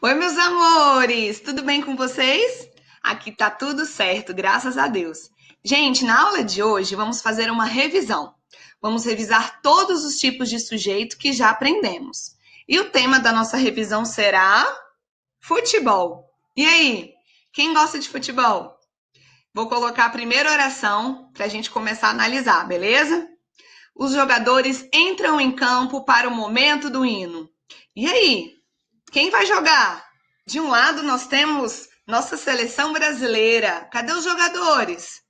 Oi, meus amores! Tudo bem com vocês? Aqui tá tudo certo, graças a Deus. Gente, na aula de hoje vamos fazer uma revisão. Vamos revisar todos os tipos de sujeito que já aprendemos. E o tema da nossa revisão será futebol. E aí, quem gosta de futebol? Vou colocar a primeira oração para a gente começar a analisar, beleza? Os jogadores entram em campo para o momento do hino. E aí, quem vai jogar? De um lado nós temos nossa seleção brasileira. Cadê os jogadores?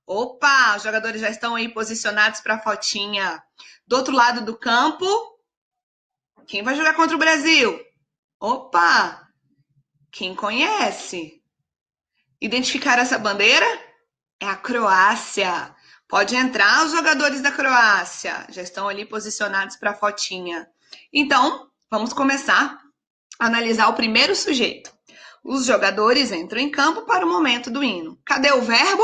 Opa, os jogadores já estão aí posicionados para a fotinha. Do outro lado do campo, quem vai jogar contra o Brasil? Opa, quem conhece? Identificar essa bandeira? É a Croácia. Pode entrar os jogadores da Croácia. Já estão ali posicionados para a fotinha. Então, vamos começar a analisar o primeiro sujeito. Os jogadores entram em campo para o momento do hino. Cadê o verbo?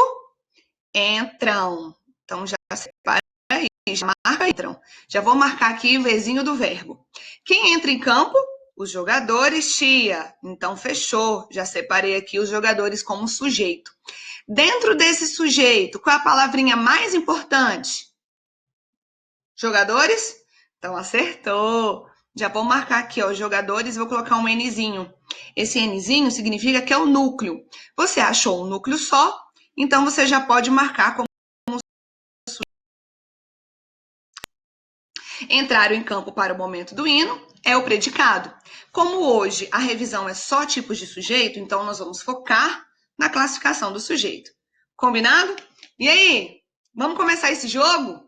Entram. Então, já separa aí, já marca entram. Já vou marcar aqui o vezinho do verbo. Quem entra em campo? Os jogadores, tia. Então, fechou. Já separei aqui os jogadores como sujeito. Dentro desse sujeito, qual é a palavrinha mais importante? Jogadores? Então, acertou. Já vou marcar aqui, ó, jogadores, vou colocar um Nzinho. Esse Nzinho significa que é o núcleo. Você achou um núcleo só, então você já pode marcar como entraram em campo para o momento do hino, é o predicado. Como hoje a revisão é só tipos de sujeito, então nós vamos focar na classificação do sujeito. Combinado? E aí, vamos começar esse jogo?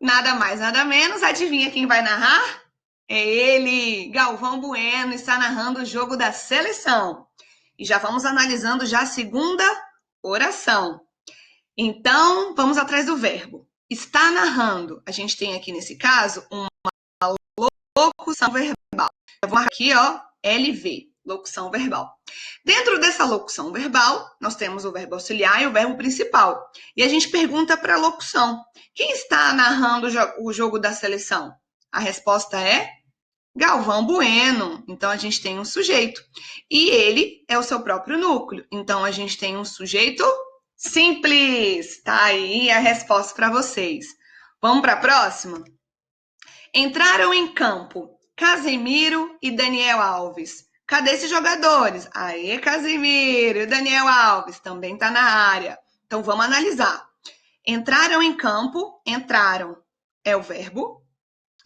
Nada mais, nada menos, adivinha quem vai narrar? É ele, Galvão Bueno, está narrando o jogo da seleção. E já vamos analisando já a segunda oração. Então, vamos atrás do verbo. Está narrando. A gente tem aqui, nesse caso, uma locução verbal. Eu vou marcar aqui, ó, LV, locução verbal. Dentro dessa locução verbal, nós temos o verbo auxiliar e o verbo principal. E a gente pergunta para a locução: quem está narrando o jogo da seleção? A resposta é Galvão Bueno. Então, a gente tem um sujeito. E ele é o seu próprio núcleo. Então, a gente tem um sujeito simples. Tá aí a resposta para vocês. Vamos para a próxima? Entraram em campo Casemiro e Daniel Alves. Cadê esses jogadores? Aê, Casemiro e Daniel Alves também tá na área. Então, vamos analisar. Entraram em campo, entraram é o verbo.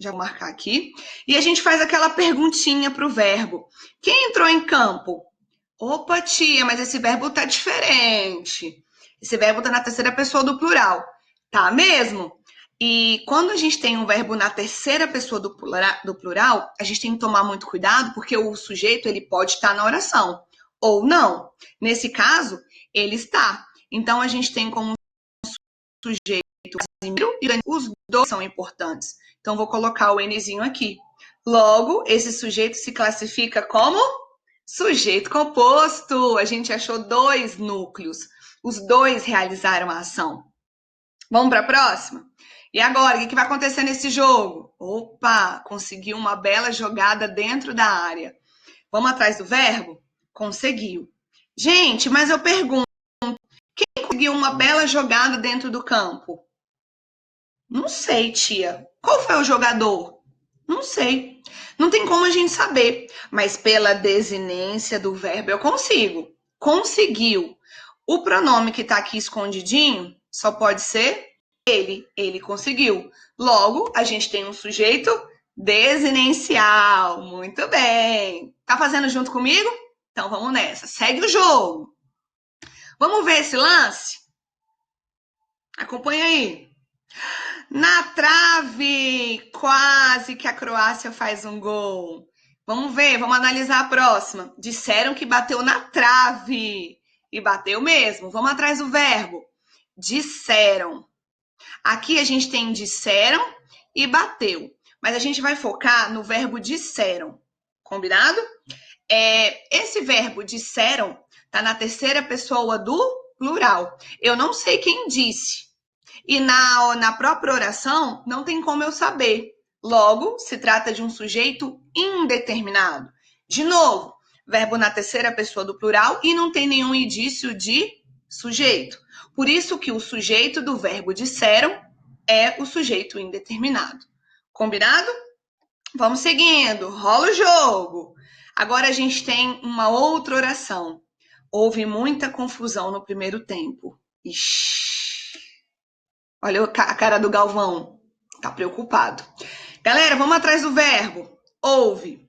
Já vou marcar aqui. E a gente faz aquela perguntinha para o verbo. Quem entrou em campo? Opa, tia, mas esse verbo tá diferente. Esse verbo tá na terceira pessoa do plural. Tá mesmo? E quando a gente tem um verbo na terceira pessoa do plural, a gente tem que tomar muito cuidado, porque o sujeito ele pode estar na oração ou não. Nesse caso, ele está. Então, a gente tem como sujeito Casimiro e os dois são importantes. Então, vou colocar o Nzinho aqui. Logo, esse sujeito se classifica como sujeito composto. A gente achou dois núcleos. Os dois realizaram a ação. Vamos para a próxima? E agora, o que vai acontecer nesse jogo? Opa, conseguiu uma bela jogada dentro da área. Vamos atrás do verbo? Conseguiu. Gente, mas eu pergunto, quem conseguiu uma bela jogada dentro do campo? Não sei, tia. Qual foi o jogador? Não sei. Não tem como a gente saber, mas pela desinência do verbo eu consigo. Conseguiu. O pronome que está aqui escondidinho só pode ser ele. Ele conseguiu. Logo, a gente tem um sujeito desinencial. Muito bem. Tá fazendo junto comigo? Então vamos nessa. Segue o jogo. Vamos ver esse lance? Acompanha aí. Na trave! Quase que a Croácia faz um gol. Vamos ver, vamos analisar a próxima. Disseram que bateu na trave. E bateu mesmo. Vamos atrás do verbo. Disseram. Aqui a gente tem disseram e bateu. Mas a gente vai focar no verbo disseram. Combinado? Esse verbo disseram está na terceira pessoa do plural. Eu não sei quem disse. E na própria oração, não tem como eu saber. Logo, se trata de um sujeito indeterminado. De novo, Verbo na terceira pessoa do plural e não tem nenhum indício de sujeito. Por isso que o sujeito do verbo disseram é o sujeito indeterminado. Combinado? Vamos seguindo. Rola o jogo. Agora a gente tem uma outra oração. Houve muita confusão no primeiro tempo. Ixi. Olha a cara do Galvão. Tá preocupado. Galera, vamos atrás do verbo. Houve.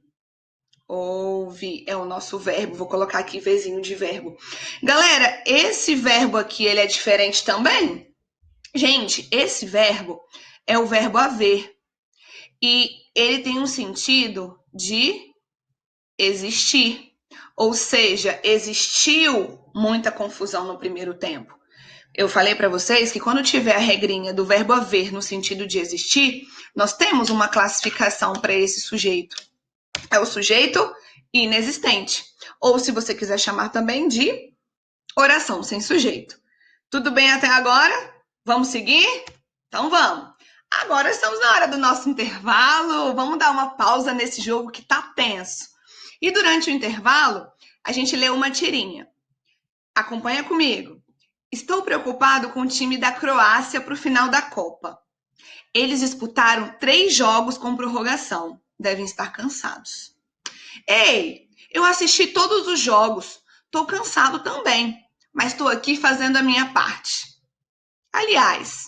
Houve é o nosso verbo. Vou colocar aqui vezinho de verbo. Galera, esse verbo aqui, ele é diferente também? Gente, esse verbo é o verbo haver. E ele tem um sentido de existir. Ou seja, existiu muita confusão no primeiro tempo. Eu falei para vocês que quando tiver a regrinha do verbo haver no sentido de existir, nós temos uma classificação para esse sujeito. É o sujeito inexistente. Ou, se você quiser chamar também de oração sem sujeito. Tudo bem até agora? Vamos seguir? Então vamos. Agora estamos na hora do nosso intervalo. Vamos dar uma pausa nesse jogo que tá tenso. E durante o intervalo, a gente lê uma tirinha. Acompanha comigo. Estou preocupado com o time da Croácia para o final da Copa. Eles disputaram 3 jogos com prorrogação. Devem estar cansados. Ei, eu assisti todos os jogos. Tô cansado também, mas tô aqui fazendo a minha parte. Aliás,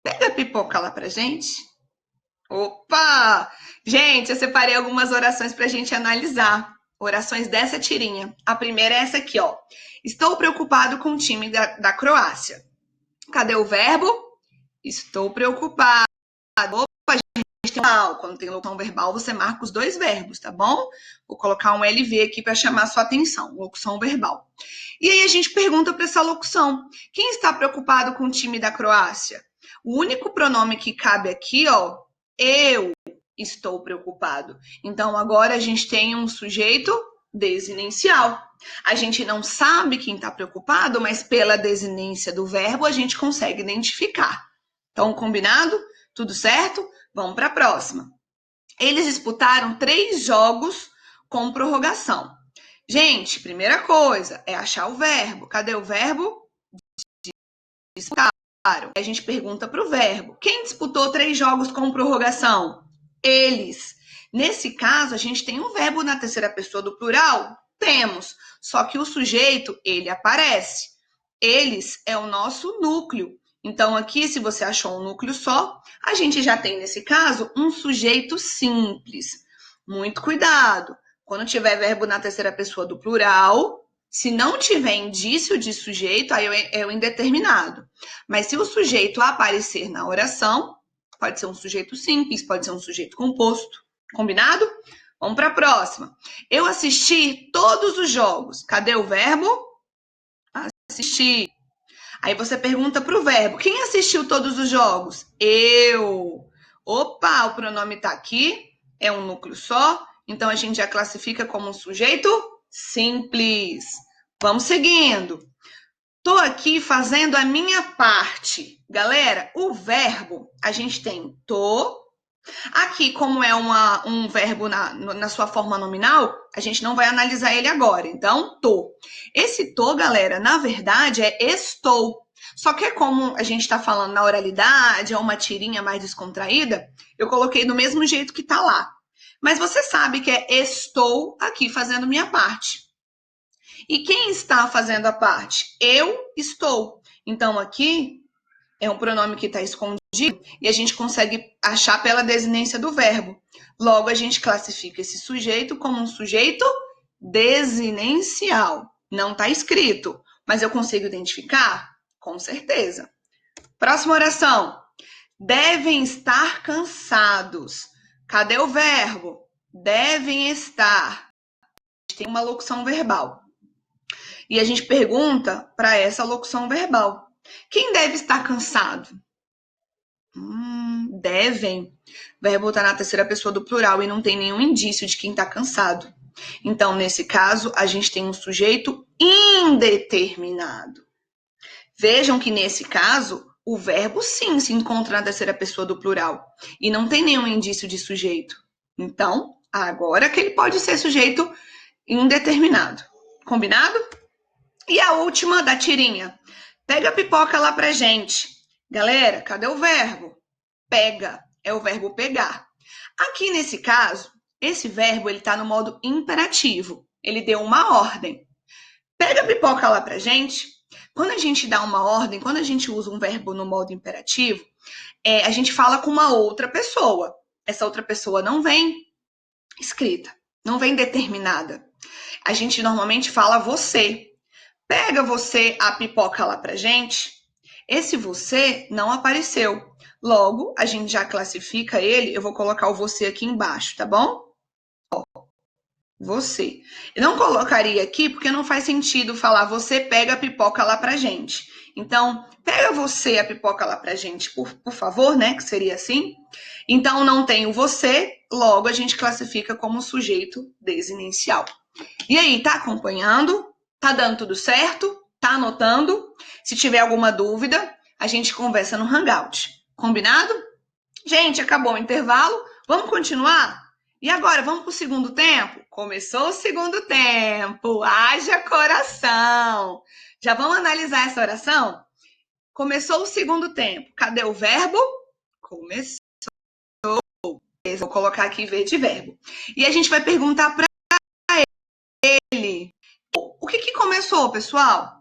pega a pipoca lá pra gente. Opa! Gente, eu separei algumas orações pra gente analisar. Orações dessa tirinha. A primeira é essa aqui, ó. Estou preocupado com o time da Croácia. Cadê o verbo? Estou preocupado. Opa, gente, tem quando tem locução verbal, você marca os 2 verbos, tá bom? Vou colocar um LV aqui para chamar a sua atenção. Locução verbal. E aí a gente pergunta para essa locução. Quem está preocupado com o time da Croácia? O único pronome que cabe aqui, ó, eu estou preocupado. Então, agora a gente tem um sujeito desinencial. A gente não sabe quem está preocupado, mas pela desinência do verbo a gente consegue identificar. Então, combinado? Tudo certo? Vamos para a próxima. Eles disputaram 3 jogos com prorrogação. Gente, primeira coisa é achar o verbo. Cadê o verbo? Disputaram. A gente pergunta para o verbo. Quem disputou 3 jogos com prorrogação? Eles. Nesse caso, a gente tem um verbo na terceira pessoa do plural? Temos. Só que o sujeito, ele aparece. Eles é o nosso núcleo. Então, aqui, se você achou um núcleo só, a gente já tem, nesse caso, um sujeito simples. Muito cuidado. Quando tiver verbo na terceira pessoa do plural, se não tiver indício de sujeito, aí é o indeterminado. Mas se o sujeito aparecer na oração, pode ser um sujeito simples, pode ser um sujeito composto. Combinado? Vamos para a próxima. Eu assisti todos os jogos. Cadê o verbo? Assistir. Aí você pergunta para o verbo. Quem assistiu todos os jogos? Eu. Opa, o pronome está aqui. É um núcleo só. Então, a gente já classifica como um sujeito simples. Vamos seguindo. Tô aqui fazendo a minha parte. Galera, o verbo, a gente tem tô. Aqui, como é um verbo na sua forma nominal, a gente não vai analisar ele agora. Então, tô. Esse tô, galera, na verdade é estou. Só que como a gente está falando na oralidade, é uma tirinha mais descontraída, eu coloquei do mesmo jeito que tá lá. Mas você sabe que é estou aqui fazendo minha parte. E quem está fazendo a parte? Eu estou. Então, aqui é um pronome que está escondido e a gente consegue achar pela desinência do verbo. Logo, a gente classifica esse sujeito como um sujeito desinencial. Não está escrito, mas eu consigo identificar? Com certeza. Próxima oração. Devem estar cansados. Cadê o verbo? Devem estar. Tem uma locução verbal. E a gente pergunta para essa locução verbal. Quem deve estar cansado? Devem. O verbo está na terceira pessoa do plural e não tem nenhum indício de quem está cansado. Então, nesse caso, a gente tem um sujeito indeterminado. Vejam que, nesse caso, o verbo sim se encontra na terceira pessoa do plural e não tem nenhum indício de sujeito. Então, agora que ele pode ser sujeito indeterminado. Combinado? E a última da tirinha. Pega a pipoca lá pra gente. Galera, cadê o verbo? Pega. É o verbo pegar. Aqui nesse caso, esse verbo ele tá no modo imperativo. Ele deu uma ordem. Pega a pipoca lá pra gente. Quando a gente dá uma ordem, quando a gente usa um verbo no modo imperativo, a gente fala com uma outra pessoa. Essa outra pessoa não vem escrita, não vem determinada. A gente normalmente fala você. Pega você a pipoca lá pra gente. Esse você não apareceu. Logo, a gente já classifica ele. Eu vou colocar o você aqui embaixo, tá bom? Você. Eu não colocaria aqui porque não faz sentido falar você pega a pipoca lá pra gente. Então, pega você a pipoca lá pra gente, por favor, né? Que seria assim. Então, não tem o você, logo a gente classifica como sujeito desinicial. E aí, tá acompanhando? Tá dando tudo certo? Tá anotando? Se tiver alguma dúvida, a gente conversa no Hangout. Combinado? Gente, acabou o intervalo. Vamos continuar? E agora, vamos para o segundo tempo? Começou o segundo tempo. Haja coração. Já vamos analisar essa oração? Começou o segundo tempo. Cadê o verbo? Começou. Vou colocar aqui verde verbo. E a gente vai perguntar para ele. O que começou, pessoal?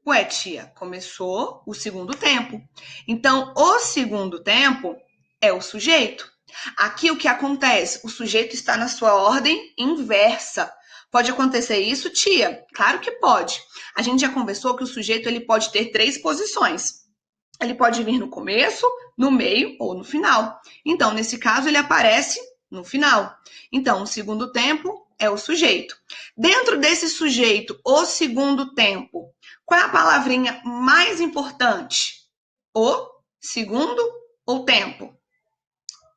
Ué, tia, começou o segundo tempo. Então, o segundo tempo é o sujeito. Aqui o que acontece? O sujeito está na sua ordem inversa. Pode acontecer isso, tia? Claro que pode. A gente já conversou que o sujeito ele pode ter 3 posições. Ele pode vir no começo, no meio ou no final. Então, nesse caso, ele aparece no final. Então, o segundo tempo é o sujeito. Dentro desse sujeito, o segundo tempo, qual é a palavrinha mais importante? O, segundo ou tempo?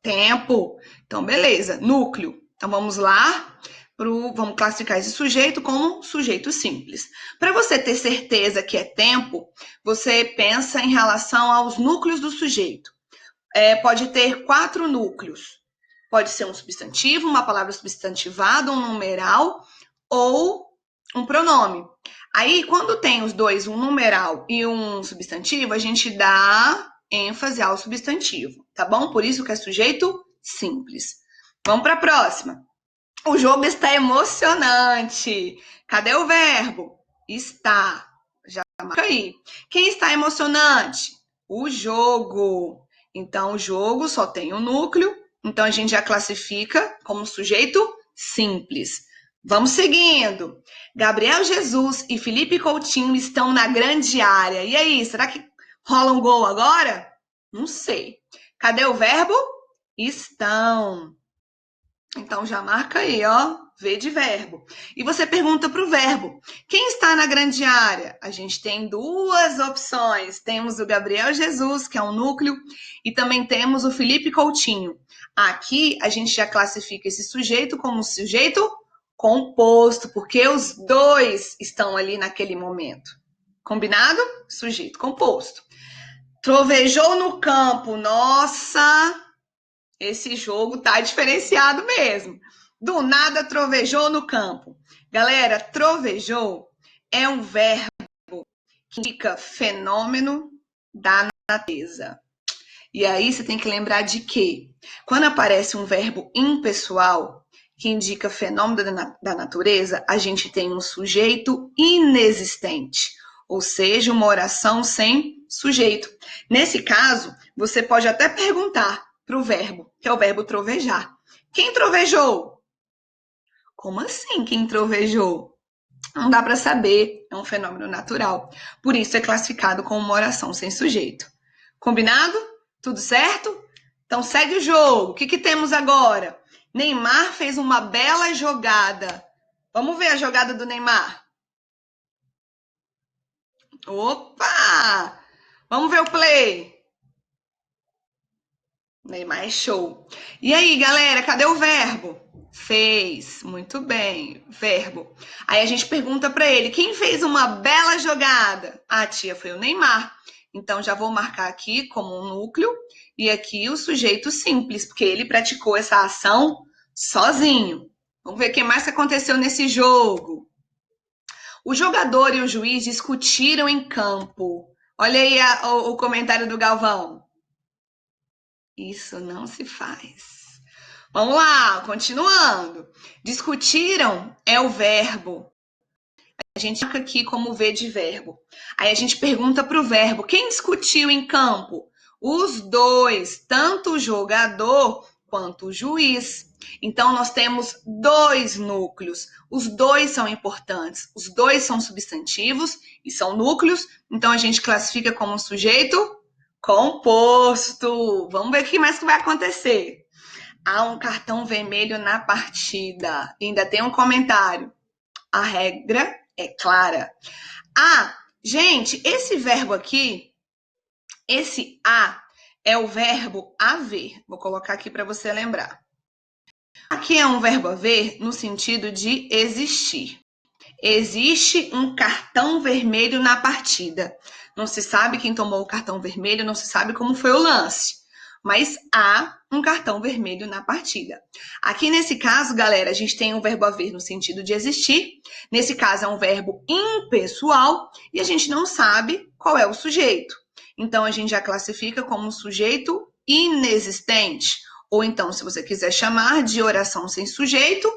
Tempo. Então, beleza. Núcleo. Então, vamos lá. Vamos classificar esse sujeito como sujeito simples. Para você ter certeza que é tempo, você pensa em relação aos núcleos do sujeito. Pode ter 4 núcleos. Pode ser um substantivo, uma palavra substantivada, um numeral ou um pronome. Aí, quando tem os dois, um numeral e um substantivo, a gente dá ênfase ao substantivo, tá bom? Por isso que é sujeito simples. Vamos para a próxima. O jogo está emocionante. Cadê o verbo? Está. Já marca aí. Quem está emocionante? O jogo. Então, o jogo só tem o núcleo. Então, a gente já classifica como sujeito simples. Vamos seguindo. Gabriel Jesus e Felipe Coutinho estão na grande área. E aí, será que rola um gol agora? Não sei. Cadê o verbo? Estão. Então, já marca aí, ó, V de verbo. E você pergunta para o verbo, quem está na grande área? A gente tem 2 opções. Temos o Gabriel Jesus, que é um núcleo, e também temos o Felipe Coutinho. Aqui, a gente já classifica esse sujeito como sujeito composto, porque os 2 estão ali naquele momento. Combinado? Sujeito composto. Trovejou no campo. Nossa! Esse jogo tá diferenciado mesmo. Do nada trovejou no campo. Galera, trovejou é um verbo que indica fenômeno da natureza. E aí você tem que lembrar de que quando aparece um verbo impessoal que indica fenômeno da natureza, a gente tem um sujeito inexistente, ou seja, uma oração sem sujeito. Nesse caso, você pode até perguntar para o verbo, que é o verbo trovejar. Quem trovejou? Como assim quem trovejou? Não dá para saber, é um fenômeno natural. Por isso é classificado como uma oração sem sujeito. Combinado? Tudo certo? Então segue o jogo. O que temos agora? Neymar fez uma bela jogada. Vamos ver a jogada do Neymar. Opa! Vamos ver o play. Neymar é show. E aí, galera, cadê o verbo? Fez. Muito bem. Verbo. Aí a gente pergunta para ele, quem fez uma bela jogada? Ah, tia, foi o Neymar. Então, já vou marcar aqui como um núcleo e aqui o sujeito simples, porque ele praticou essa ação sozinho. Vamos ver o que mais aconteceu nesse jogo. O jogador e o juiz discutiram em campo. Olha aí o comentário do Galvão. Isso não se faz. Vamos lá, continuando. Discutiram é o verbo. A gente marca aqui como V de verbo. Aí a gente pergunta para o verbo: quem discutiu em campo? Os dois, tanto o jogador quanto o juiz. Então, nós temos dois núcleos. Os dois são importantes. Os dois são substantivos e são núcleos. Então, a gente classifica como sujeito composto. Vamos ver o que mais que vai acontecer. Há um cartão vermelho na partida. E ainda tem um comentário. A regra é clara. Gente, esse verbo aqui, esse a, é o verbo haver. Vou colocar aqui para você lembrar. Aqui é um verbo haver no sentido de existir. Existe um cartão vermelho na partida. Não se sabe quem tomou o cartão vermelho, não se sabe como foi o lance. Mas há um cartão vermelho na partida. Aqui nesse caso, galera, a gente tem um verbo haver no sentido de existir. Nesse caso é um verbo impessoal e a gente não sabe qual é o sujeito. Então a gente já classifica como sujeito inexistente. Ou então, se você quiser chamar de oração sem sujeito,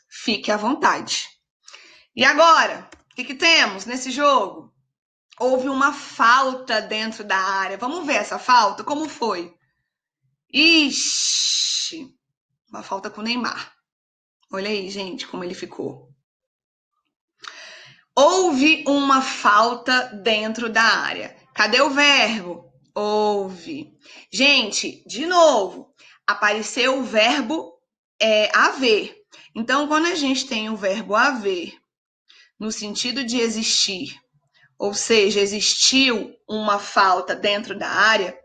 fique à vontade. E agora, o que temos nesse jogo? Houve uma falta dentro da área. Vamos ver essa falta? Como foi? Ixi, uma falta com o Neymar. Olha aí, gente, como ele ficou. Houve uma falta dentro da área. Cadê o verbo? Houve. Gente, de novo, apareceu o verbo haver. Então, quando a gente tem o verbo haver no sentido de existir, ou seja, existiu uma falta dentro da área,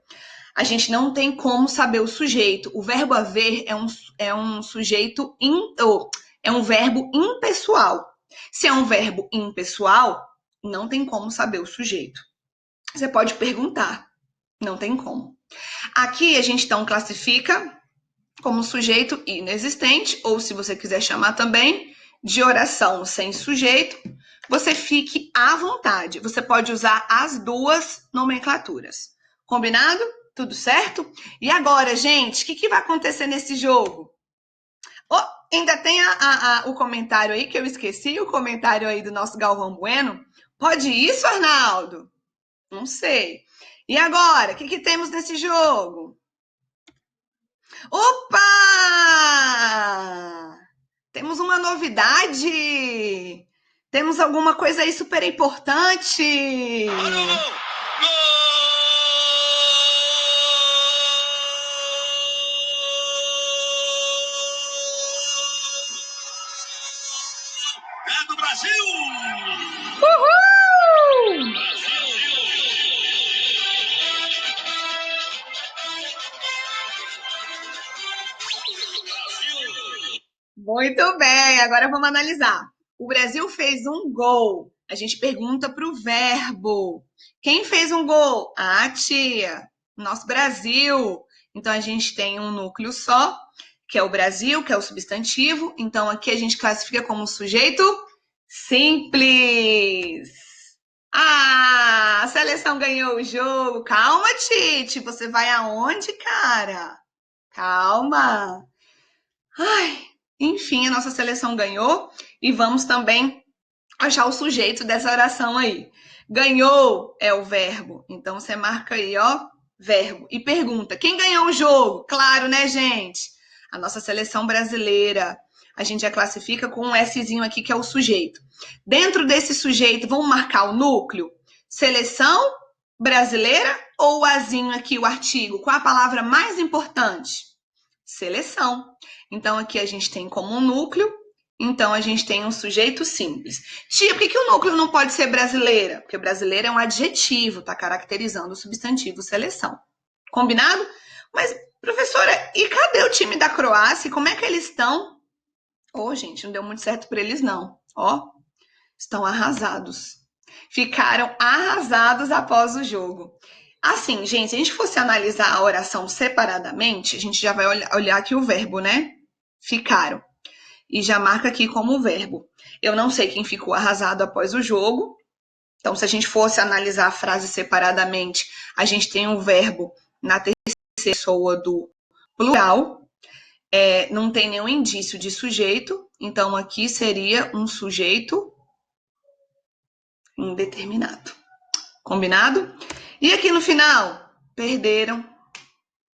a gente não tem como saber o sujeito. O verbo haver é um sujeito, é um verbo impessoal. Se é um verbo impessoal, não tem como saber o sujeito. Você pode perguntar, não tem como. Aqui a gente então classifica como sujeito inexistente, ou se você quiser chamar também de oração sem sujeito, você fique à vontade. Você pode usar as duas nomenclaturas. Combinado? Tudo certo? E agora, gente, o que vai acontecer nesse jogo? Ainda tem o comentário aí, que eu esqueci, o comentário aí do nosso Galvão Bueno. Pode isso, Arnaldo? Não sei. E agora, o que temos nesse jogo? Opa! Temos uma novidade! Temos alguma coisa aí super importante! É do Brasil! Uhul! Muito bem, agora vamos analisar. O Brasil fez um gol. A gente pergunta para o verbo. Quem fez um gol? A tia, nosso Brasil. Então, a gente tem um núcleo só, que é o Brasil, que é o substantivo. Então, aqui a gente classifica como sujeito simples. A seleção ganhou o jogo. Calma, Tite. Você vai aonde, cara? Calma. Enfim, a nossa seleção ganhou e vamos também achar o sujeito dessa oração aí. Ganhou é o verbo. Então, você marca aí, ó, verbo. E pergunta, quem ganhou o jogo? Claro, né, gente? A nossa seleção brasileira. A gente já classifica com um Szinho aqui, que é o sujeito. Dentro desse sujeito, vamos marcar o núcleo? Seleção brasileira ou o Azinho aqui, o artigo? Qual a palavra mais importante? Seleção. Então, aqui a gente tem como um núcleo, então a gente tem um sujeito simples. Tia, por que o núcleo não pode ser brasileira? Porque brasileira é um adjetivo, está caracterizando o substantivo seleção. Combinado? Mas, professora, e cadê o time da Croácia? Como é que eles estão? Gente, não deu muito certo para eles, não. Estão arrasados. Ficaram arrasados após o jogo. Assim, gente, se a gente fosse analisar a oração separadamente, a gente já vai olhar aqui o verbo, né? Ficaram. e já marca aqui como verbo. Eu não sei quem ficou arrasado após o jogo. Então, se a gente fosse analisar a frase separadamente, a gente tem um verbo na terceira pessoa do plural. Não tem nenhum indício de sujeito. Então, aqui seria um sujeito indeterminado. Combinado? E aqui no final, perderam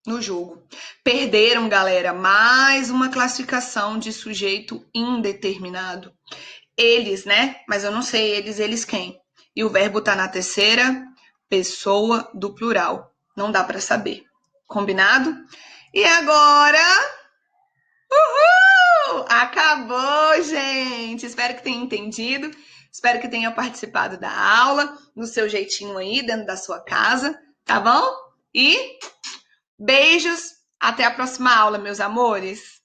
no jogo. Perderam, galera, mais uma classificação de sujeito indeterminado. Eles, né? Mas eu não sei eles quem. E o verbo tá na terceira pessoa do plural. Não dá para saber. Combinado? E agora... Uhul! Acabou, gente! Espero que tenha entendido. Espero que tenha participado da aula, no seu jeitinho aí, dentro da sua casa, tá bom? E beijos! Até a próxima aula, meus amores!